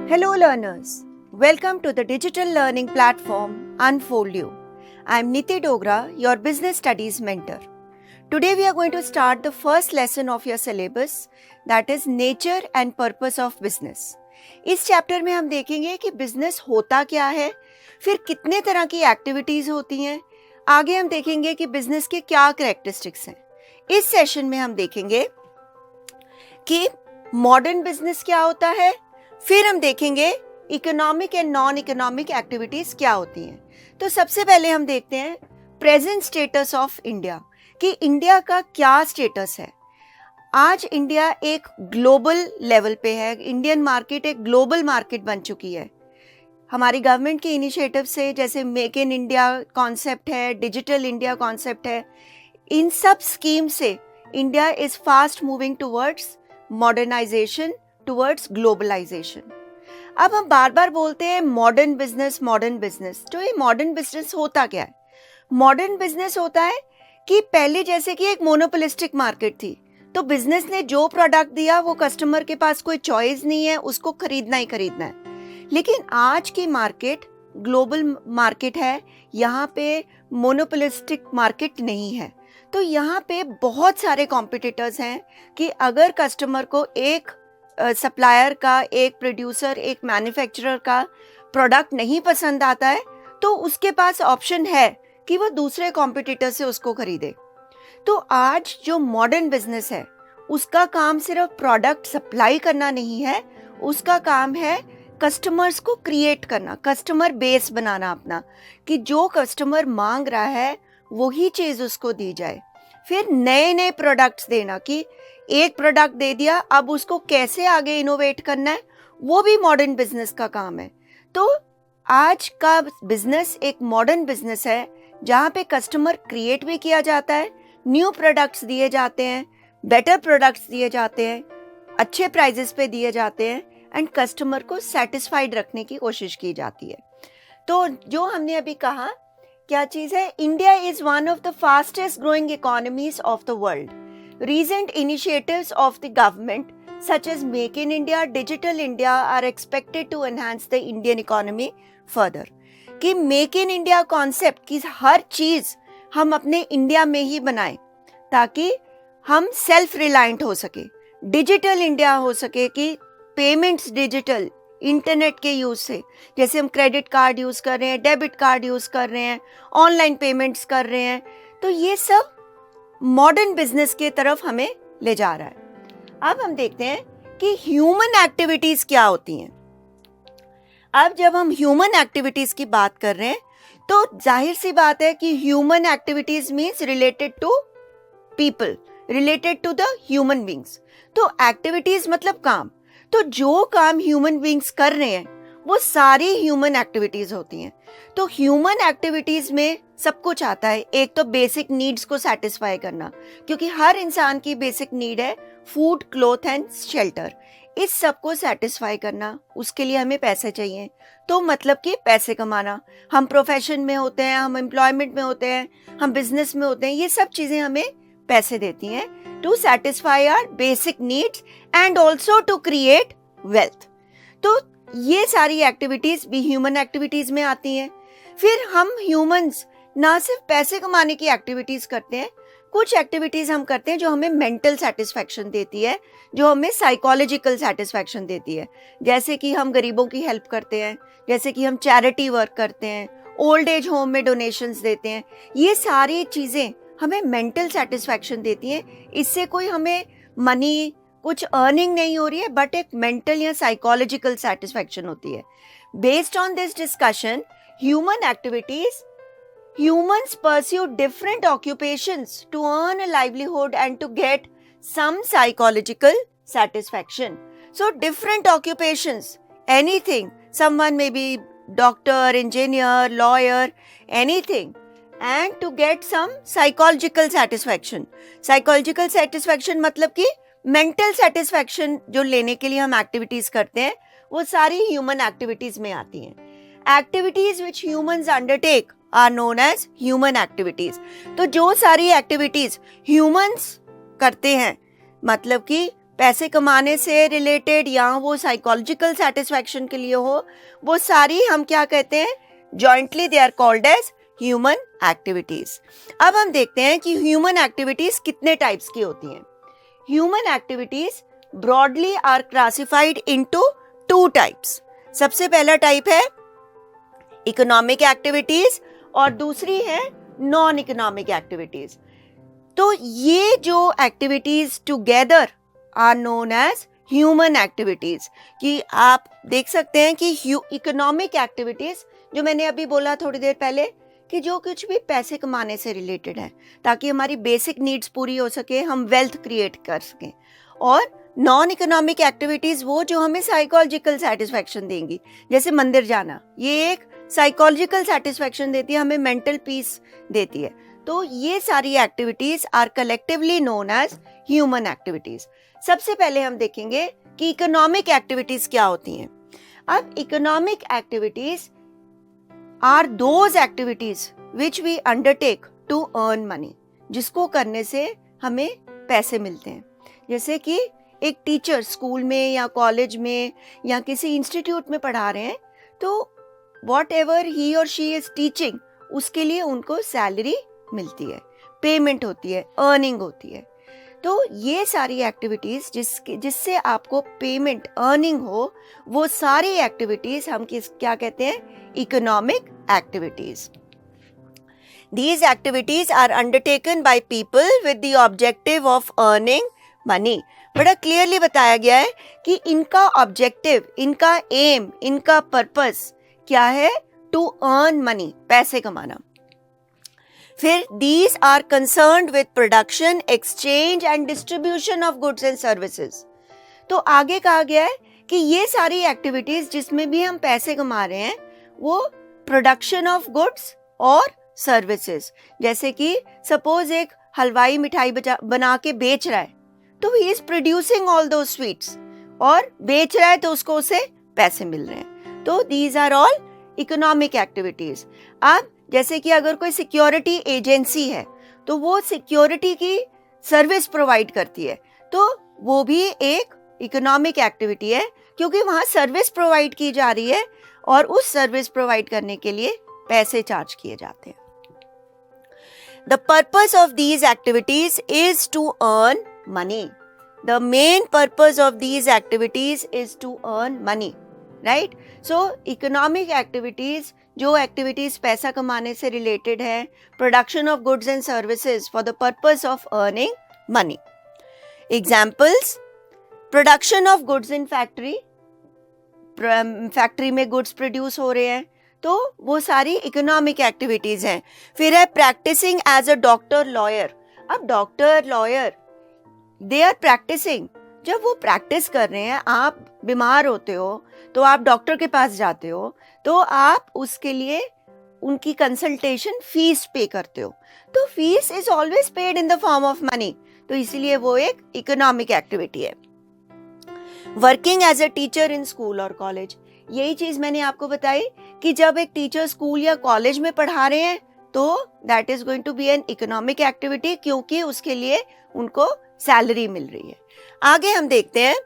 Hello learners, welcome to the digital learning platform Unfold You. I am Niti Dogra, your business studies mentor. Today we are going to start the first lesson of your syllabus, that is nature and purpose of business. इस chapter में हम देखेंगे कि business होता क्या है, फिर कितने तरह की एक्टिविटीज होती हैं, आगे हम देखेंगे कि बिजनेस के क्या कैरेक्टरिस्टिक्स हैं. इस सेशन में हम देखेंगे कि मॉडर्न बिजनेस क्या होता है, फिर हम देखेंगे economic and non economic activities क्या होती हैं. तो सबसे पहले हम देखते हैं प्रेजेंट स्टेटस ऑफ इंडिया, कि इंडिया का क्या स्टेटस है. आज इंडिया एक ग्लोबल लेवल पे है, इंडियन मार्केट एक ग्लोबल मार्केट बन चुकी है. हमारी गवर्नमेंट के इनिशिएटिव से, जैसे मेक इन इंडिया कॉन्सेप्ट है, डिजिटल इंडिया कॉन्सेप्ट है, इन सब स्कीम से India is fast moving towards modernisation, towards globalisation. अब हम बार बार बोलते हैं मॉडर्न बिजनेस. तो ये मॉडर्न बिजनेस होता क्या है? मॉडर्न बिजनेस होता है कि पहले जैसे कि एक मोनोपोलिस्टिक मार्केट थी, तो बिजनेस ने जो प्रोडक्ट दिया वो कस्टमर के पास कोई चॉइस नहीं है, उसको खरीदना ही खरीदना है. लेकिन आज की मार्केट ग्लोबल मार्केट है, यहाँ पे मोनोपोलिस्टिक मार्केट नहीं है. तो यहाँ पे बहुत सारे कॉम्पिटिटर्स हैं कि अगर कस्टमर को एक सप्लायर का, एक प्रोड्यूसर, एक मैन्युफैक्चरर का प्रोडक्ट नहीं पसंद आता है, तो उसके पास ऑप्शन है कि वो दूसरे कॉम्पिटिटर से उसको खरीदे. तो आज जो मॉडर्न बिजनेस है उसका काम सिर्फ प्रोडक्ट सप्लाई करना नहीं है, उसका काम है कस्टमर्स को क्रिएट करना, कस्टमर बेस बनाना अपना, कि जो कस्टमर मांग रहा है वही चीज़ उसको दी जाए. फिर नए नए प्रोडक्ट्स देना, कि एक प्रोडक्ट दे दिया, अब उसको कैसे आगे इनोवेट करना है, वो भी मॉडर्न बिजनेस का काम है. तो आज का बिजनेस एक मॉडर्न बिजनेस है जहाँ पे कस्टमर क्रिएट भी किया जाता है, न्यू प्रोडक्ट्स दिए जाते हैं, बेटर प्रोडक्ट्स दिए जाते हैं, अच्छे प्राइजेस पे दिए जाते हैं, एंड कस्टमर को सेटिस्फाइड रखने की कोशिश की जाती है. तो जो हमने अभी कहा क्या चीज़ है, India is one of the fastest growing economies of the world. Recent initiatives of the government such as Make in India, Digital India are expected to enhance the Indian economy further. कि Make in India concept की हर चीज़ हम अपने India में ही बनाएं ताकि हम self reliant हो सके, डिजिटल इंडिया हो सके, कि पेमेंट्स डिजिटल इंटरनेट के यूज़ से, जैसे हम क्रेडिट कार्ड यूज़ कर रहे हैं, डेबिट कार्ड यूज़ कर रहे हैं, ऑनलाइन पेमेंट्स कर रहे हैं, तो ये सब मॉडर्न बिजनेस के तरफ हमें ले जा रहा है. अब हम देखते हैं कि ह्यूमन एक्टिविटीज क्या होती हैं. अब जब हम ह्यूमन एक्टिविटीज की बात कर रहे हैं तो जाहिर सी बात है कि human activities means related to people, related to the human beings. तो एक्टिविटीज मतलब काम. तो जो काम ह्यूमन बींग्स कर रहे हैं वो सारी ह्यूमन एक्टिविटीज होती हैं. तो ह्यूमन एक्टिविटीज में सब कुछ आता है. एक तो बेसिक नीड्स को सेटिस्फाई करना, क्योंकि हर इंसान की बेसिक नीड है फूड, क्लोथ एंड शेल्टर. इस सब को सेटिस्फाई करना, उसके लिए हमें पैसे चाहिए. तो मतलब कि पैसे कमाना, हम प्रोफेशन में होते हैं, हम एम्प्लॉयमेंट में होते हैं, हम बिजनेस में होते हैं, ये सब चीज़ें हमें पैसे देती हैं to satisfy our basic needs and also to create wealth. तो ये सारी एक्टिविटीज़ भी ह्यूमन एक्टिविटीज़ में आती हैं. फिर हम ह्यूमंस ना सिर्फ पैसे कमाने की एक्टिविटीज़ करते हैं, कुछ एक्टिविटीज़ हम करते हैं जो हमें मेंटल सेटिस्फैक्शन देती है, जो हमें साइकोलॉजिकल सेटिस्फैक्शन देती है. जैसे कि हम गरीबों की हेल्प करते हैं, जैसे कि हम चैरिटी वर्क करते हैं, ओल्ड एज होम में डोनेशंस देते हैं. ये सारी चीज़ें हमें मेंटल सेटिस्फैक्शन देती हैं. इससे कोई हमें मनी, कुछ अर्निंग नहीं हो रही है, बट एक मेंटल या साइकोलॉजिकल सेटिस्फैक्शन होती है. Based on this discussion, human activities, humans pursue different occupations to earn a livelihood and to get some psychological satisfaction. So different occupations, anything, someone may be doctor, engineer, lawyer, anything, and to get some psychological satisfaction. Psychological satisfaction मतलब कि mental satisfaction जो लेने के लिए हम activities करते हैं, वो सारी human activities में आती हैं. Activities which humans undertake are known as human activities. तो जो सारी एक्टिविटीज ह्यूमंस करते हैं, मतलब कि पैसे कमाने से रिलेटेड या वो साइकोलॉजिकल सेटिस्फैक्शन के लिए हो, वो सारी हम क्या कहते हैं, jointly they are called as human activities. अब हम देखते हैं कि ह्यूमन एक्टिविटीज कितने टाइप्स की होती हैं। Human activities broadly are classified into 2 types. सबसे पहला टाइप है इकोनॉमिक एक्टिविटीज और दूसरी है नॉन इकोनॉमिक एक्टिविटीज। तो ये जो activities together are known as human activities. कि आप देख सकते हैं कि इकोनॉमिक एक्टिविटीज जो मैंने अभी बोला थोड़ी देर पहले, कि जो कुछ भी पैसे कमाने से रिलेटेड है, ताकि हमारी बेसिक नीड्स पूरी हो सके, हम वेल्थ क्रिएट कर सकें। और नॉन इकोनॉमिक एक्टिविटीज वो जो हमें साइकोलॉजिकल सेटिस्फैक्शन देंगी, जैसे मंदिर जाना, ये एक साइकोलॉजिकल सेटिस्फैक्शन देती है, हमें मेंटल पीस देती है। तो ये सारी activities are collectively known as human activities. सबसे पहले हम देखेंगे कि इकोनॉमिक एक्टिविटीज क्या होती हैं। अब economic activities are those activities which we undertake to earn money, जिसको करने से हमें पैसे मिलते हैं। जैसे कि एक टीचर स्कूल में या कॉलेज में या किसी इंस्टीट्यूट में पढ़ा रहे हैं, तो वॉट एवर ही और शी इज टीचिंग, उसके लिए उनको सैलरी मिलती है, पेमेंट होती है, अर्निंग होती है। तो ये सारी एक्टिविटीज जिससे आपको पेमेंट, अर्निंग हो, वो सारी एक्टिविटीज हम क्या कहते हैं, economic activities. These activities are undertaken by people with the objective of earning money. बड़ा क्लियरली बताया गया है कि इनका ऑब्जेक्टिव, इनका एम, इनका पर्पस क्या है, टू अर्न मनी, पैसे कमाना। फिर these are concerned with production, exchange and distribution of goods and services. तो आगे कहा गया है कि ये सारी एक्टिविटीज जिसमें भी हम पैसे कमा रहे हैं, वो प्रोडक्शन ऑफ गुड्स और सर्विसेज। जैसे कि सपोज एक हलवाई मिठाई बना के बेच रहा है, तो ही इज प्रोड्यूसिंग ऑल दो स्वीट्स और बेच रहा है, तो उसको उसे पैसे मिल रहे हैं। तो these are all economic activities. अब जैसे कि अगर कोई सिक्योरिटी एजेंसी है, तो वो सिक्योरिटी की सर्विस प्रोवाइड करती है, तो वो भी एक इकोनॉमिक एक्टिविटी है, क्योंकि वहां सर्विस प्रोवाइड की जा रही है और उस सर्विस प्रोवाइड करने के लिए पैसे चार्ज किए जाते हैं। The purpose of these activities is to earn money. The main purpose of these activities is to earn money, right? So economic activities, जो activities पैसा कमाने से related है, production of goods and services for the purpose of earning money. Examples: production of goods in factory, factory में goods produce हो रहे हैं, तो वो सारी इकोनॉमिक एक्टिविटीज हैं। फिर है practising as a doctor, lawyer. अब doctor, lawyer, they are practising. जब वो प्रैक्टिस कर रहे हैं, आप बीमार होते हो तो आप डॉक्टर के पास जाते हो, तो आप उसके लिए उनकी कंसल्टेशन फीस पे करते हो, तो fees is always paid in the form of money, तो इसीलिए वो एक इकोनॉमिक एक्टिविटी है। Working as a teacher in school और कॉलेज, यही चीज मैंने आपको बताई कि जब एक टीचर स्कूल या कॉलेज में पढ़ा रहे हैं, तो that is going to be an economic activity, क्योंकि उसके लिए उनको सैलरी मिल रही है। आगे हम देखते हैं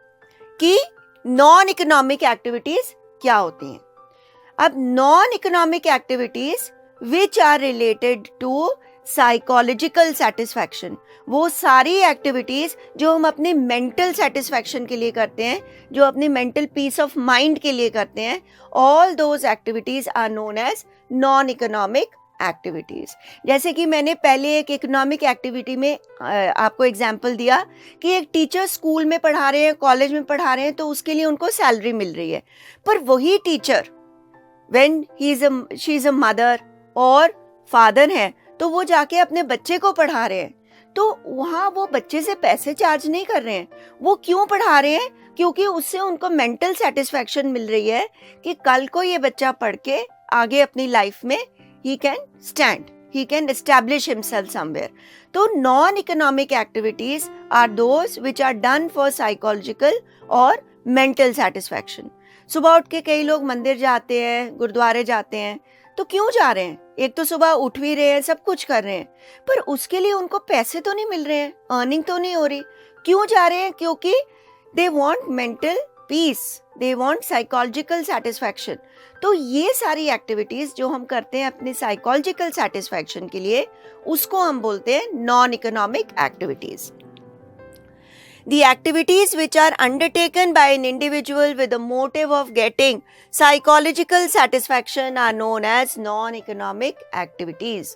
कि नॉन इकोनॉमिक एक्टिविटीज क्या होती हैं। अब non economic activities which are related to psychological satisfaction, वो सारी एक्टिविटीज जो हम अपने मेंटल सेटिस्फैक्शन के लिए करते हैं, जो अपने मेंटल पीस ऑफ माइंड के लिए करते हैं, all those activities are known as non economic activities. जैसे कि मैंने पहले एक इकोनॉमिक एक्टिविटी में आपको एग्जांपल दिया कि एक टीचर स्कूल में पढ़ा रहे हैं, कॉलेज में पढ़ा रहे हैं, तो उसके लिए उनको सैलरी मिल रही है। पर वही teacher when she is a mother और फादर है, तो वो जाके अपने बच्चे को पढ़ा रहे हैं, तो वहाँ वो बच्चे से पैसे चार्ज नहीं कर रहे हैं। वो क्यों पढ़ा रहे हैं? क्योंकि उससे उनको मेंटल सेटिस्फैक्शन मिल रही है कि कल को ये बच्चा पढ़ के आगे अपनी लाइफ में he can stand, he can establish himself somewhere. तो non-economic activities are those which are done for psychological और mental satisfaction. सुबह उठ के कई लोग मंदिर जाते हैं, गुरुद्वारे जाते हैं, तो क्यों जा रहे हैं? एक तो सुबह उठ भी रहे हैं, सब कुछ कर रहे हैं, पर उसके लिए उनको पैसे तो नहीं मिल रहे हैं, अर्निंग तो नहीं हो रही। क्यों जा रहे हैं? क्योंकि they want mental peace, they want psychological satisfaction. तो ये सारी एक्टिविटीज जो हम करते हैं अपने साइकोलॉजिकल सेटिस्फैक्शन के लिए, उसको हम बोलते हैं non economic activities. The activities which are undertaken by an individual with the motive of getting psychological satisfaction are known as non-economic activities.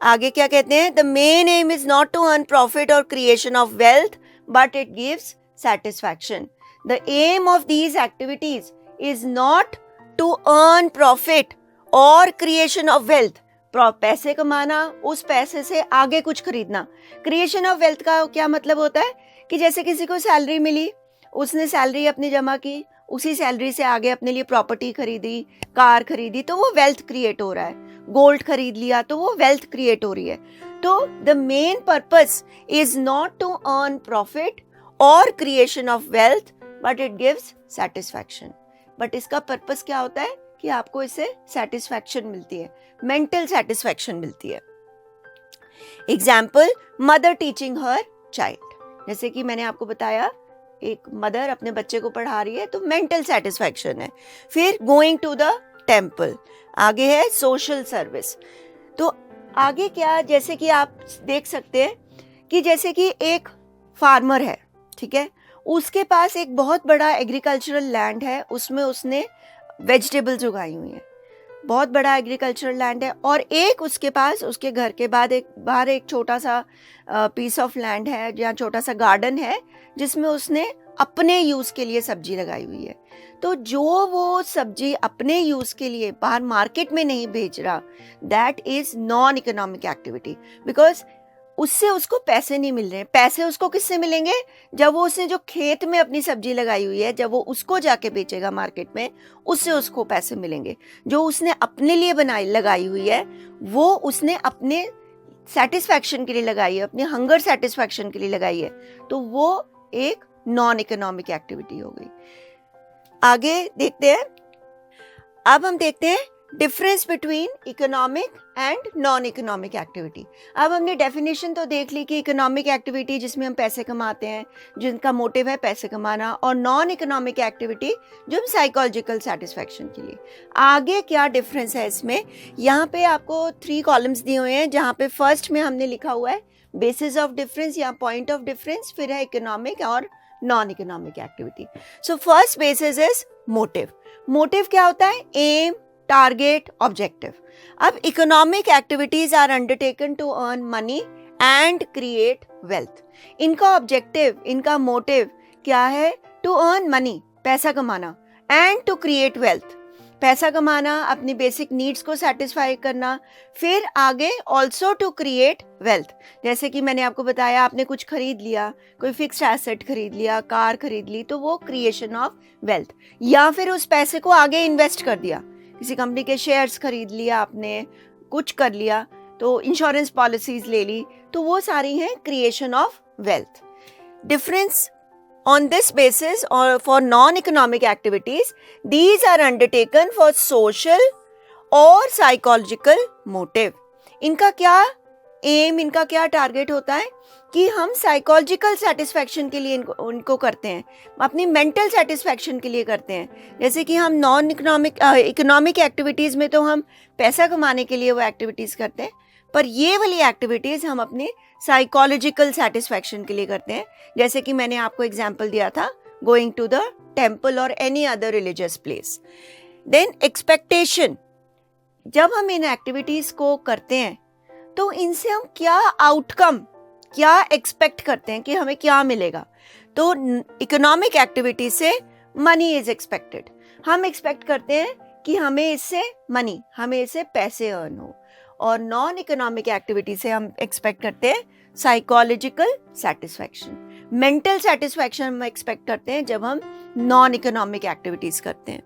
आगे क्या कहते हैं? The main aim is not to earn profit or creation of wealth, but it gives satisfaction. The aim of these activities is not to earn profit or creation of wealth. पैसे कमाना, उस पैसे से आगे कुछ खरीदना। क्रिएशन ऑफ वेल्थ का क्या मतलब होता है कि जैसे किसी को सैलरी मिली, उसने सैलरी अपनी जमा की, उसी सैलरी से आगे अपने लिए प्रॉपर्टी खरीदी, कार खरीदी, तो वो वेल्थ क्रिएट हो रहा है। गोल्ड खरीद लिया तो वो वेल्थ क्रिएट हो रही है। तो the main purpose is not to earn profit और creation of wealth, but it gives satisfaction. But इसका पर्पस क्या होता है कि आपको इससे सेटिस्फैक्शन मिलती है, मेंटल सेटिस्फैक्शन मिलती है। Example, mother teaching her child. जैसे कि मैंने आपको बताया, एक मदर अपने बच्चे को पढ़ा रही है तो मेंटल सेटिस्फैक्शन है। फिर गोइंग टू द टेम्पल, आगे है सोशल सर्विस। तो आगे क्या, जैसे कि आप देख सकते हैं कि जैसे कि एक फार्मर है, ठीक है, उसके पास एक बहुत बड़ा एग्रीकल्चरल लैंड है, उसमें उसने वेजिटेबल्स उगाई हुई हैं, बहुत बड़ा एग्रीकल्चरल लैंड है। और एक उसके पास, उसके घर के बाद एक बाहर एक छोटा सा पीस ऑफ लैंड है या छोटा सा गार्डन है, जिसमें उसने अपने यूज़ के लिए सब्जी लगाई हुई है। तो जो वो सब्जी अपने यूज़ के लिए बाहर मार्केट में नहीं बेच रहा, that is non economic activity, because उससे उसको पैसे नहीं मिल रहे हैं। पैसे उसको किससे मिलेंगे? जब वो उसने जो खेत में अपनी सब्जी लगाई हुई है, जब वो उसको जाके बेचेगा मार्केट में, उससे उसको पैसे मिलेंगे। जो उसने अपने लिए लगाई हुई है, वो उसने अपने सेटिस्फैक्शन के लिए लगाई है, अपने हंगर सेटिस्फैक्शन के लिए लगाई है, तो वो एक नॉन इकोनॉमिक एक्टिविटी हो गई। आगे देखते हैं। अब हम देखते हैं difference between economic and non economic activity. अब हमने डेफिनेशन तो देख ली कि इकोनॉमिक एक्टिविटी जिसमें हम पैसे कमाते हैं, जिनका मोटिव है पैसे कमाना, और नॉन इकोनॉमिक एक्टिविटी जो हम साइकोलॉजिकल सेटिस्फैक्शन के लिए। आगे क्या डिफरेंस है इसमें? यहाँ पे आपको 3 कॉलम्स दिए हुए हैं, जहाँ पे फर्स्ट में हमने लिखा हुआ है बेसिस ऑफ डिफरेंस या पॉइंट ऑफ डिफरेंस, फिर है इकोनॉमिक और non economic activity. So first basis is motive. Motive क्या होता है? Aim, target, objective. अब economic activities are undertaken to earn money and create wealth. इनका ऑब्जेक्टिव, इनका मोटिव क्या है? टू अर्न मनी, पैसा कमाना, एंड टू क्रिएट वेल्थ, पैसा कमाना, अपनी बेसिक नीड्स को सेटिस्फाई करना, फिर आगे ऑल्सो टू क्रिएट वेल्थ। जैसे कि मैंने आपको बताया, आपने कुछ खरीद लिया, कोई फिक्स्ड एसेट खरीद लिया, कार खरीद ली, तो वो क्रिएशन ऑफ वेल्थ। या फिर उस पैसे को आगे इन्वेस्ट कर दिया, किसी कंपनी के शेयर्स खरीद लिया आपने, कुछ कर लिया, तो इंश्योरेंस पॉलिसीज ले ली, तो वो सारी हैं creation of wealth. Difference on this basis or for non-economic activities, these are undertaken for social or psychological motive. इनका क्या एम, इनका क्या टारगेट होता है कि हम साइकोलॉजिकल सेटिस्फैक्शन के लिए इनको करते हैं, अपनी मेंटल सेटिस्फैक्शन के लिए करते हैं। जैसे कि हम नॉन इकोनॉमिक एक्टिविटीज़ में तो हम पैसा कमाने के लिए वो एक्टिविटीज़ करते हैं, पर ये वाली एक्टिविटीज़ हम अपने साइकोलॉजिकल सेटिस्फैक्शन के लिए करते हैं। जैसे कि मैंने आपको एग्जाम्पल दिया था, गोइंग टू द टेम्पल और any other religious place. Then expectation, जब हम इन एक्टिविटीज़ को करते हैं तो इनसे हम क्या आउटकम, क्या एक्सपेक्ट करते हैं कि हमें क्या मिलेगा। तो इकोनॉमिक एक्टिविटी से मनी इज एक्सपेक्टेड, हम एक्सपेक्ट करते हैं कि हमें इससे मनी, हमें इससे पैसे अर्न हो। और नॉन इकोनॉमिक एक्टिविटी से हम एक्सपेक्ट करते हैं साइकोलॉजिकल सेटिस्फैक्शन, मेंटल सेटिस्फैक्शन हम एक्सपेक्ट करते हैं जब हम नॉन इकोनॉमिक एक्टिविटीज करते हैं।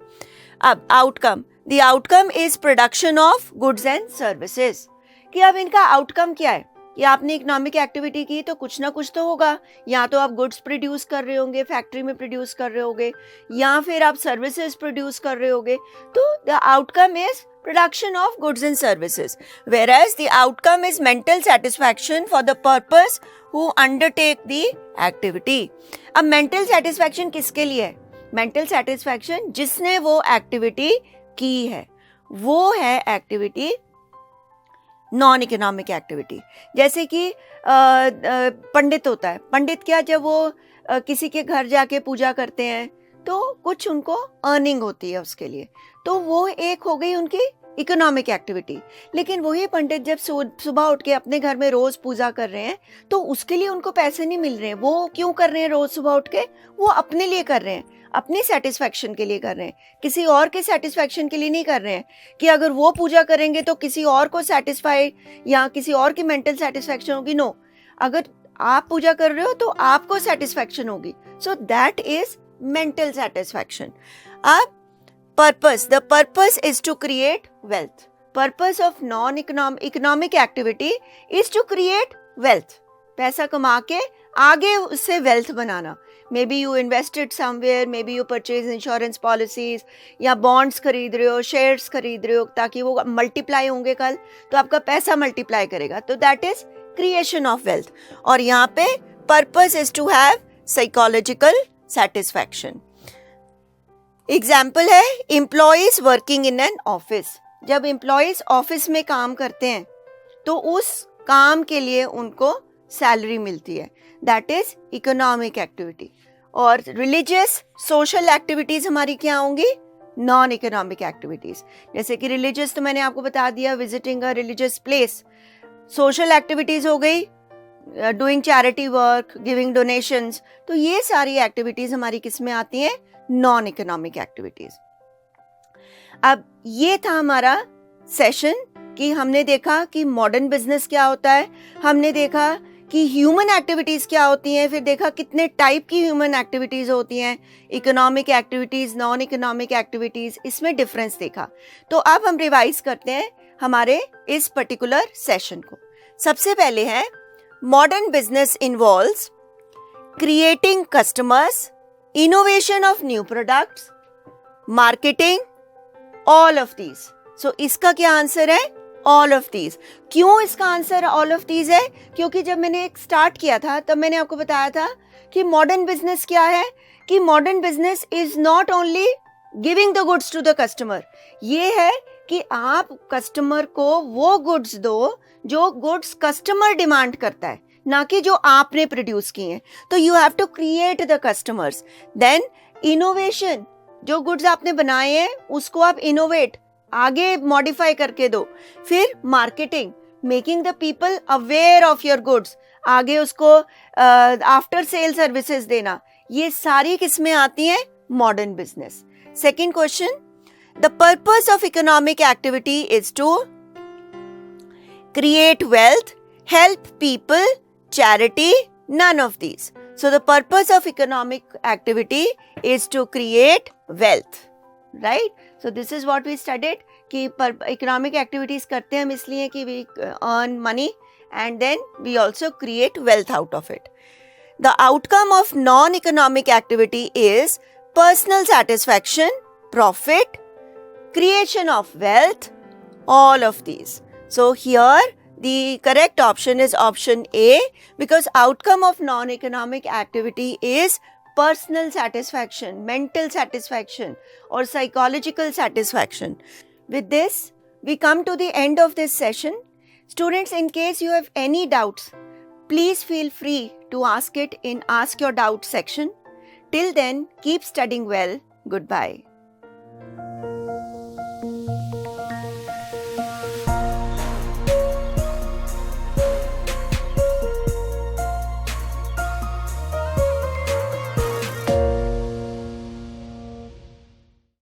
अब outcome, the outcome is production of goods and services, कि अब इनका आउटकम क्या है कि आपने इकोनॉमिक एक्टिविटी की तो कुछ ना कुछ तो होगा, या तो आप गुड्स प्रोड्यूस कर रहे होंगे, फैक्ट्री में प्रोड्यूस कर रहे होंगे, या फिर आप सर्विसेज प्रोड्यूस कर रहे होंगे, तो the outcome is production of goods and services, whereas the outcome is mental satisfaction for the purpose who undertake the activity. अब mental satisfaction किसके लिए है? Mental satisfaction जिसने वो activity की है, वो है activity नॉन इकोनॉमिक एक्टिविटी. जैसे कि पंडित होता है, पंडित क्या, जब वो किसी के घर जाके पूजा करते हैं तो कुछ उनको अर्निंग होती है उसके लिए, तो वो एक हो गई उनकी इकोनॉमिक एक्टिविटी. लेकिन वही पंडित जब सुबह उठ के अपने घर में रोज पूजा कर रहे हैं तो उसके लिए उनको पैसे नहीं मिल रहे हैं. वो क्यों कर रहे हैं रोज सुबह उठ के? वो अपने लिए कर रहे हैं, अपनी सेटिस्फैक्शन के लिए कर रहे हैं, किसी और के सेटिस्फैक्शन के लिए नहीं कर रहे हैं कि अगर वो पूजा करेंगे तो किसी और को सेटिस्फाई या किसी और की मेंटल सेटिस्फैक्शन होगी. नो, अगर आप पूजा कर रहे हो तो आपको सेटिस्फैक्शन होगी. So that is mental satisfaction. अब purpose, the purpose is to create wealth. Purpose of non economic activity is to create wealth. पैसा कमा के आगे उससे वेल्थ बनाना. Maybe you invested somewhere, maybe you purchase insurance policies, या bonds खरीद रहे हो, शेयर्स खरीद रहे हो ताकि वो मल्टीप्लाई होंगे कल, तो आपका पैसा मल्टीप्लाई करेगा. तो that is creation of wealth. और यहाँ पे purpose is to have psychological satisfaction. Example है employees working in an office. जब एम्प्लॉयज ऑफिस में काम करते हैं तो उस काम के लिए उनको सैलरी मिलती है. That is economic activity. और रिलीजियस सोशल एक्टिविटीज हमारी क्या होंगी? Non economic activities. जैसे कि रिलीजियस तो मैंने आपको बता दिया, visiting a religious place. Social activities हो गई, doing charity work, giving donations. तो ये सारी एक्टिविटीज हमारी किस में आती हैं? Non economic activities. अब ये था हमारा सेशन कि हमने देखा कि मॉडर्न बिजनेस क्या होता है, हमने देखा कि ह्यूमन एक्टिविटीज क्या होती हैं, फिर देखा कितने टाइप की ह्यूमन एक्टिविटीज होती हैं, economic activities, non economic activities, इसमें डिफरेंस देखा. तो अब हम रिवाइज करते हैं हमारे इस पर्टिकुलर सेशन को. सबसे पहले है modern business involves creating customers, innovation of new products, marketing, all of these. So इसका क्या आंसर है? all of these. क्यों इसका आंसर all of these है? क्योंकि जब मैंने स्टार्ट किया था तब मैंने आपको बताया था कि मॉडर्न बिजनेस क्या है, कि modern business is not only giving the goods to the customer. ये है कि आप कस्टमर को वो गुड्स दो जो गुड्स कस्टमर डिमांड करता है, ना कि जो आपने प्रोड्यूस किए हैं. तो you have to create the customers. Then innovation, जो गुड्स आपने बनाए हैं उसको आप इनोवेट, आगे मॉडिफाई करके दो. फिर marketing, making the people aware of your goods, आगे उसको आफ्टर सेल सर्विसेज देना. ये सारी किसमें आती हैं? Modern business. Second question, the purpose of economic activity is to create wealth, help people, charity, none of these. So the purpose of economic activity is to create wealth, right? So this is what we studied कि economic activities करते हैं हम इसलिए कि we earn money and then we also create wealth out of it. The outcome of non-economic activity is personal satisfaction, profit, creation of wealth, all of these. So here the correct option is option A, because outcome of non-economic activity is personal satisfaction, mental satisfaction or psychological satisfaction. With this, we come to the end of this session. Students, in case you have any doubts, please feel free to ask it in Ask Your Doubts section. Till then, keep studying well. Goodbye.